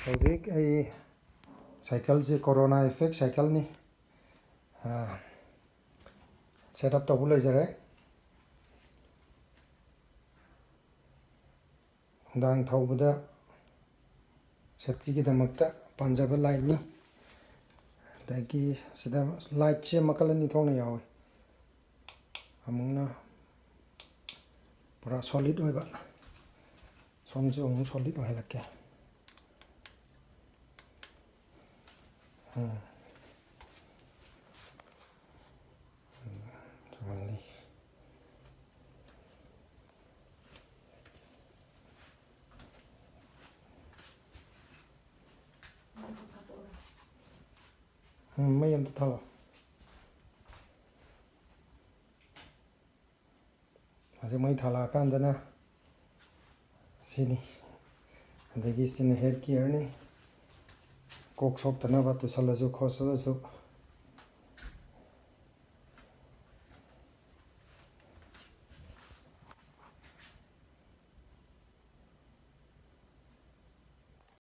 ꯍꯧꯖꯤꯛ ꯑꯩ ꯁꯥꯏꯀꯜꯁꯦ ꯀꯣꯔꯣꯅꯥ ꯏꯐꯦꯛ ꯁꯥꯏꯀꯜꯅꯤ ꯁꯦꯠꯑꯞ ꯇꯧꯕ ꯂꯣꯏꯖꯔꯦ ꯅꯨꯡꯗꯥꯡ ꯊꯧꯕꯗ ꯁꯦꯐꯇꯤꯒꯤꯗꯃꯛꯇ ꯄꯥꯟꯖꯕ ꯂꯥꯏꯠꯅꯤ ꯑꯗꯒꯤ ꯁꯤꯗ ꯂꯥꯏꯠꯁꯦ ꯃꯈꯜ ꯑꯅꯤ ꯊꯣꯛꯅ ꯌꯥꯎꯏ ꯑꯃꯨꯛꯅ ꯄꯨꯔꯥ ꯁꯣꯂꯤꯠ ꯑꯣꯏꯕ ꯁꯣꯝꯁꯨ ꯑꯃꯨꯛ ꯁꯣꯂꯤꯠ ꯑꯣꯏꯍꯜꯂꯛꯀꯦ ꯁꯨꯃꯥꯏꯅ ꯃꯩ ꯑꯝꯇ ꯊꯥꯎ ꯍꯧꯖꯤꯛ ꯃꯩ ꯊꯥꯜꯂꯛꯑꯀꯥꯟꯗꯅ ꯁꯤꯅꯤ ꯑꯗꯒꯤ ꯁꯤꯅ ꯍꯦꯠ ꯒꯤꯌꯔꯅꯤ ꯀꯣꯛ ꯁꯣꯛꯇꯅꯕ ꯇꯨꯁꯜꯂꯁꯨ ꯈꯣꯠꯆꯜꯂꯁꯨ